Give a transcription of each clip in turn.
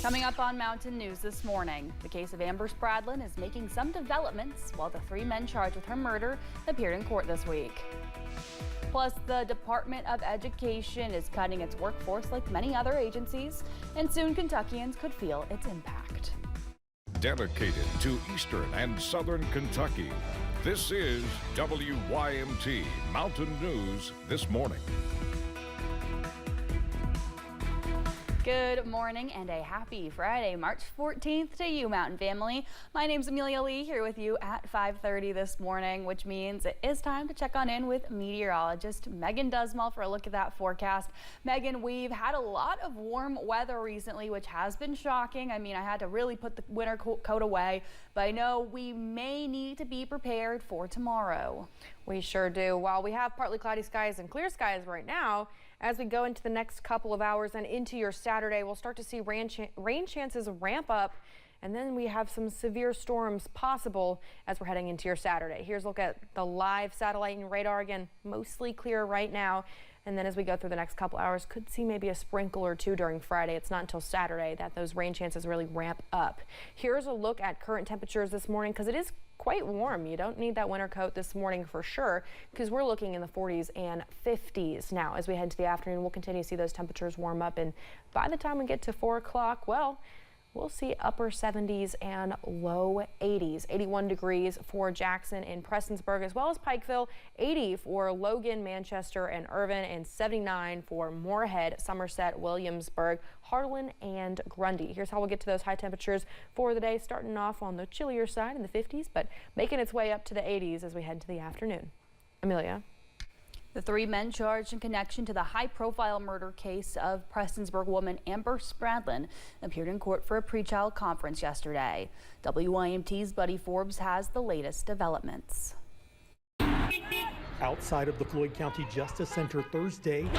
Coming up on Mountain News this morning, the case of Amber Spradlin is making some developments while the 3 men charged with her murder appeared in court this week. Plus, the Department of Education is cutting its workforce like many other agencies, and soon Kentuckians could feel its impact. Dedicated to Eastern and Southern Kentucky, this is WYMT Mountain News this morning. Good morning and a happy Friday, March 14th to you, Mountain family. My name's Amelia Lee, here with you at 5:30 this morning, which means it is time to check on in with meteorologist Megan Dusmal for a look at that forecast. Megan, we've had a lot of warm weather recently, which has been shocking. I mean, I had to really put the winter coat away, but I know we may need to be prepared for tomorrow. We sure do. While we have partly cloudy skies and clear skies right now, as we go into the next couple of hours and into your Saturday, we'll start to see rain chances ramp up, and then we have some severe storms possible as we're heading into your Saturday. Here's a look at the live satellite and radar. Again, mostly clear right now. And then as we go through the next couple hours, could see maybe a sprinkle or two during Friday. It's not until Saturday that those rain chances really ramp up. Here's a look at current temperatures this morning, because it is quite warm. You don't need that winter coat this morning for sure, because we're looking in the 40s and 50s. Now, as we head into the afternoon, we'll continue to see those temperatures warm up. And by the time we get to 4 o'clock, well, we'll see upper 70s and low 80s. 81 degrees for Jackson and Prestonsburg, as well as Pikeville. 80 for Logan, Manchester, and Irvin, and 79 for Moorhead, Somerset, Williamsburg, Harlan, and Grundy. Here's how we'll get to those high temperatures for the day, starting off on the chillier side in the 50s, but making its way up to the 80s as we head into the afternoon. Amelia. The 3 men charged in connection to the high-profile murder case of Prestonsburg woman Amber Spradlin appeared in court for a pretrial conference yesterday. WYMT's Buddy Forbes has the latest developments. Outside of the Floyd County Justice Center Thursday,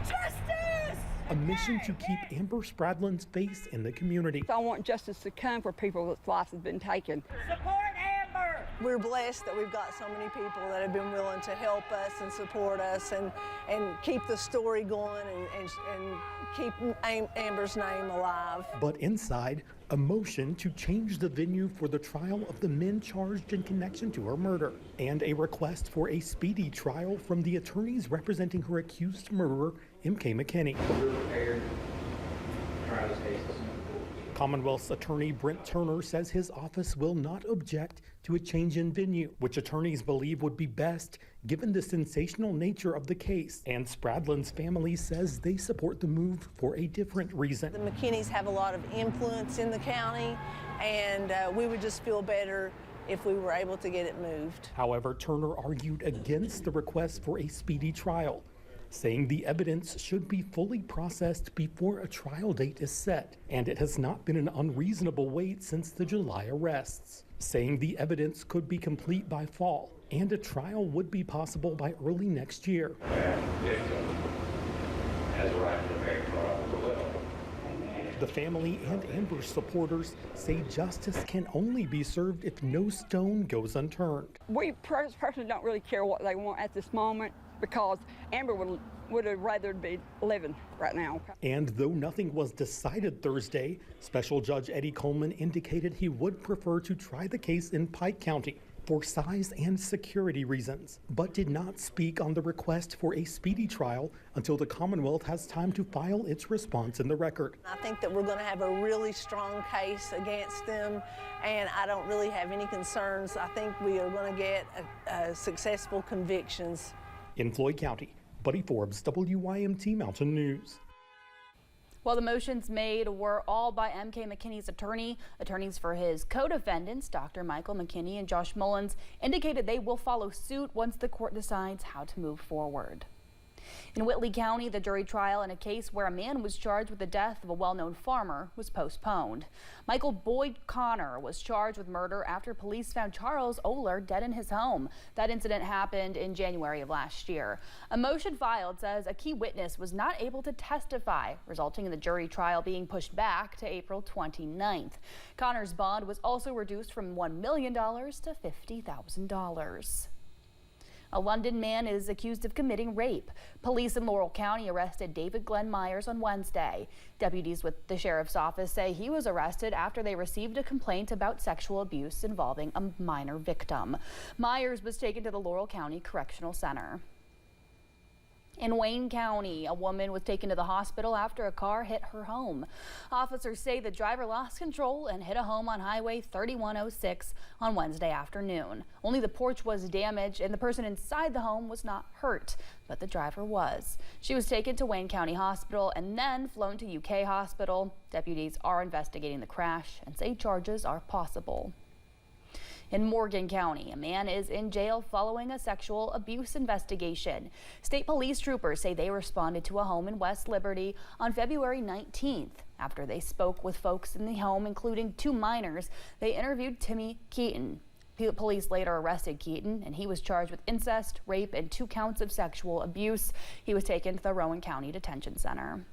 justice! A mission to keep Amber Spradlin's face in the community. I want justice to come for people whose lives have been taken. Support Amber! We're blessed that we've got so many people that have been willing to help us and support us and keep the story going and keep Amber's name alive. But inside, a motion to change the venue for the trial of the men charged in connection to her murder, and a request for a speedy trial from the attorneys representing her accused murderer, M.K. McKinney. We're prepared to try this case. Commonwealth's attorney Brent Turner says his office will not object to a change in venue, which attorneys believe would be best given the sensational nature of the case. And Spradlin's family says they support the move for a different reason. The McKinneys have a lot of influence in the county, and we would just feel better if we were able to get it moved. However, Turner argued against the request for a speedy trial, saying the evidence should be fully processed before a trial date is set, and it has not been an unreasonable wait since the July arrests, saying the evidence could be complete by fall, and a trial would be possible by early next year. The family and Amber's supporters say justice can only be served if no stone goes unturned. We personally don't really care what they want at this moment, because Amber would have rather be living right now. And though nothing was decided Thursday, Special Judge Eddie Coleman indicated he would prefer to try the case in Pike County for size and security reasons, but did not speak on the request for a speedy trial until the Commonwealth has time to file its response in the record. I think that we're going to have a really strong case against them, and I don't really have any concerns. I think we are going to get successful convictions. In Floyd County, Buddy Forbes, WYMT Mountain News. Well, the motions made were all by M.K. McKinney's attorney. Attorneys for his co-defendants, Dr. Michael McKinney and Josh Mullins, indicated they will follow suit once the court decides how to move forward. In Whitley County, the jury trial in a case where a man was charged with the death of a well-known farmer was postponed. Michael Boyd Connor was charged with murder after police found Charles Oler dead in his home. That incident happened in January of last year. A motion filed says a key witness was not able to testify, resulting in the jury trial being pushed back to April 29th. Connor's bond was also reduced from $1 million to $50,000. A London man is accused of committing rape. Police in Laurel County arrested David Glenn Myers on Wednesday. Deputies with the sheriff's office say he was arrested after they received a complaint about sexual abuse involving a minor victim. Myers was taken to the Laurel County Correctional Center. In Wayne County, a woman was taken to the hospital after a car hit her home. Officers say the driver lost control and hit a home on Highway 3106 on Wednesday afternoon. Only the porch was damaged and the person inside the home was not hurt, but the driver was. She was taken to Wayne County Hospital and then flown to UK Hospital. Deputies are investigating the crash and say charges are possible. In Morgan County, a man is in jail following a sexual abuse investigation. State police troopers say they responded to a home in West Liberty on February 19th. After they spoke with folks in the home, including 2 minors, they interviewed Timmy Keaton. Police later arrested Keaton, and he was charged with incest, rape, and 2 counts of sexual abuse. He was taken to the Rowan County Detention Center.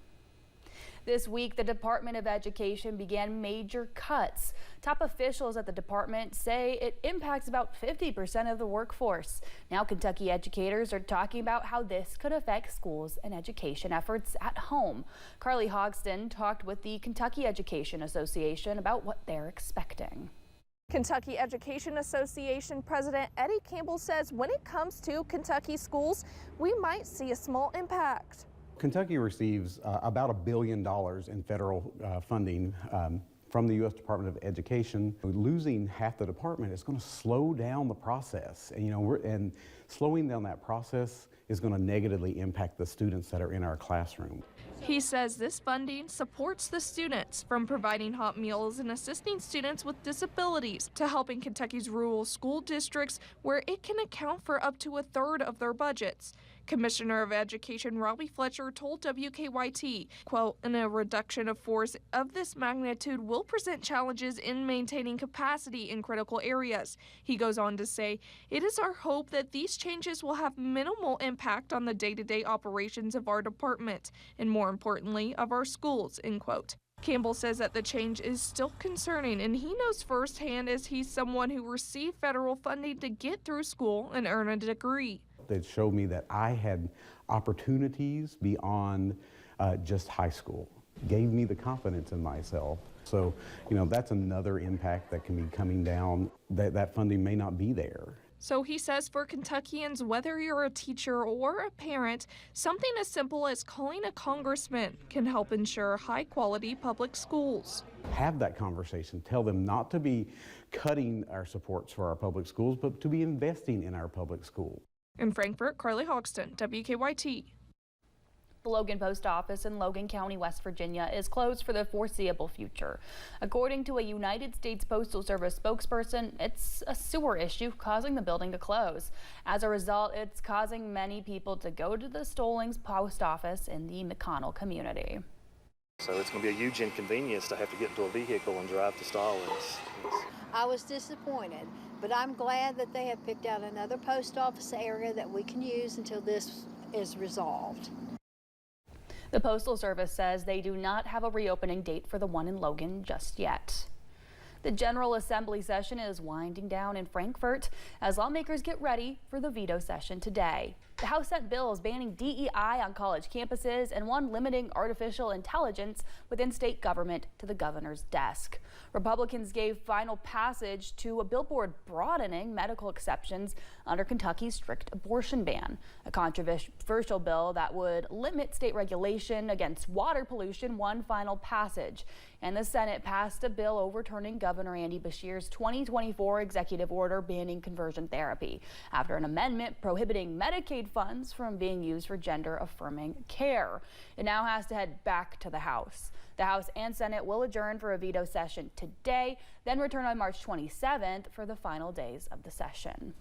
This week, the Department of Education began major cuts. Top officials at the department say it impacts about 50% of the workforce. Now, Kentucky educators are talking about how this could affect schools and education efforts at home. Carly Hogston talked with the Kentucky Education Association about what they're expecting. Kentucky Education Association President Eddie Campbell says when it comes to Kentucky schools, we might see a small impact. Kentucky receives about $1 billion in federal funding from the U.S. Department of Education. Losing half the department is going to slow down the process, and slowing down that process is going to negatively impact the students that are in our classroom. He says this funding supports the students, from providing hot meals and assisting students with disabilities to helping Kentucky's rural school districts where it can account for up to 1/3 of their budgets. Commissioner of Education Robbie Fletcher told WKYT, quote, "And a reduction of force of this magnitude will present challenges in maintaining capacity in critical areas." He goes on to say, "It is our hope that these changes will have minimal impact on the day-to-day operations of our department, and more importantly, of our schools," end quote. Campbell says that the change is still concerning, and he knows firsthand as he's someone who received federal funding to get through school and earn a degree. That showed me that I had opportunities beyond just high school. Gave me the confidence in myself. So, that's another impact that can be coming down, that funding may not be there. So he says for Kentuckians, whether you're a teacher or a parent, something as simple as calling a congressman can help ensure high-quality public schools. Have that conversation. Tell them not to be cutting our supports for our public schools, but to be investing in our public schools. In Frankfort, Carly Hogston, WKYT. The Logan Post Office in Logan County, West Virginia is closed for the foreseeable future. According to a United States Postal Service spokesperson, it's a sewer issue causing the building to close. As a result, it's causing many people to go to the Stallings Post Office in the McConnell community. So it's going to be a huge inconvenience to have to get into a vehicle and drive to Stallings. I was disappointed, but I'm glad that they have picked out another post office area that we can use until this is resolved. The Postal Service says they do not have a reopening date for the one in Logan just yet. The General Assembly session is winding down in Frankfort as lawmakers get ready for the veto session today. The House sent bills banning DEI on college campuses and one limiting artificial intelligence within state government to the governor's desk. Republicans gave final passage to a billboard broadening medical exceptions under Kentucky's strict abortion ban. A controversial bill that would limit state regulation against water pollution won final passage. And the Senate passed a bill overturning Governor Andy Beshear's 2024 executive order banning conversion therapy after an amendment prohibiting Medicaid funds from being used for gender-affirming care. It now has to head back to the House. The House and Senate will adjourn for a veto session today, then return on March 27th for the final days of the session.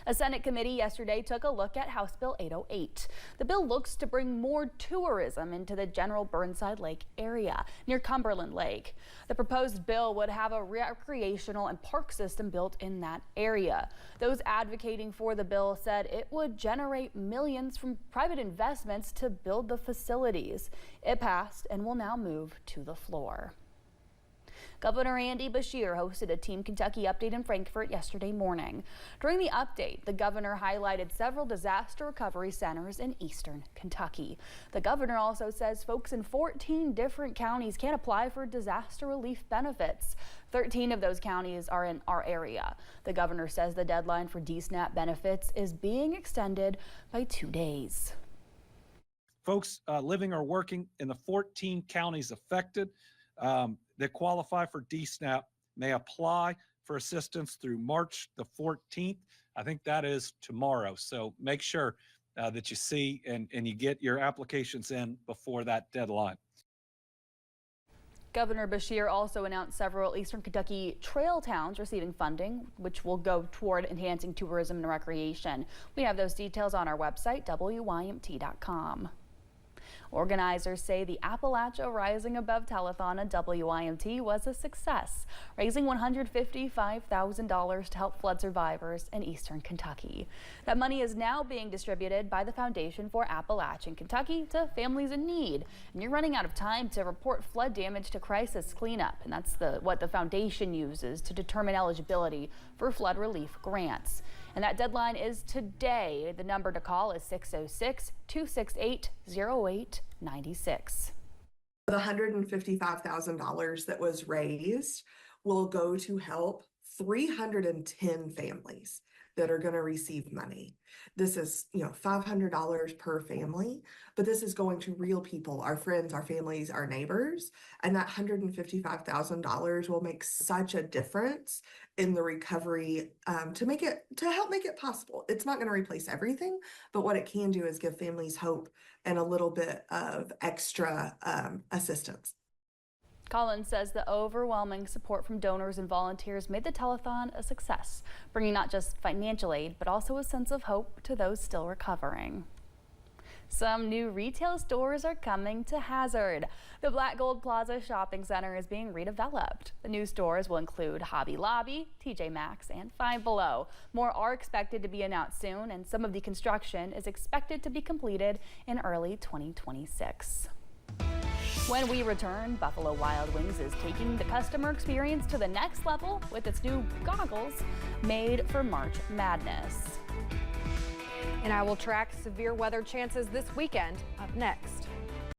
A Senate committee yesterday took a look at House Bill 808. The bill looks to bring more tourism into the General Burnside Lake area near Cumberland Lake. The proposed bill would have a recreational and park system built in that area. Those advocating for the bill said it would generate millions from private investments to build the facilities. It passed and will now move to the floor. Governor Andy Beshear hosted a Team Kentucky update in Frankfort yesterday morning. During the update, the governor highlighted several disaster recovery centers in eastern Kentucky. The governor also says folks in 14 different counties can apply for disaster relief benefits. 13 of those counties are in our area. The governor says the deadline for DSNAP benefits is being extended by 2 days. Folks living or working in the 14 counties affected that qualify for DSNAP may apply for assistance through March the 14th. I think that is tomorrow. So make sure that you see and you get your applications in before that deadline. Governor Beshear also announced several eastern Kentucky trail towns receiving funding, which will go toward enhancing tourism and recreation. We have those details on our website, WYMT.com. Organizers say the Appalachia Rising Above Telethon at WYMT was a success, raising $155,000 to help flood survivors in eastern Kentucky. That money is now being distributed by the Foundation for Appalachian Kentucky to families in need. And you're running out of time to report flood damage to crisis cleanup, and that's what the foundation uses to determine eligibility for flood relief grants. And that deadline is today. The number to call is 606-268-0896. The $155,000 that was raised will go to help 310 families that are going to receive money. This is, $500 per family, but this is going to real people, our friends, our families, our neighbors, and that $155,000 will make such a difference in the recovery to help make it possible. It's not going to replace everything, but what it can do is give families hope and a little bit of extra assistance. Collins says the overwhelming support from donors and volunteers made the telethon a success, bringing not just financial aid, but also a sense of hope to those still recovering. Some new retail stores are coming to Hazard. The Black Gold Plaza Shopping Center is being redeveloped. The new stores will include Hobby Lobby, TJ Maxx, and Five Below. More are expected to be announced soon, and some of the construction is expected to be completed in early 2026. When we return, Buffalo Wild Wings is taking the customer experience to the next level with its new goggles made for March Madness. And I will track severe weather chances this weekend up next.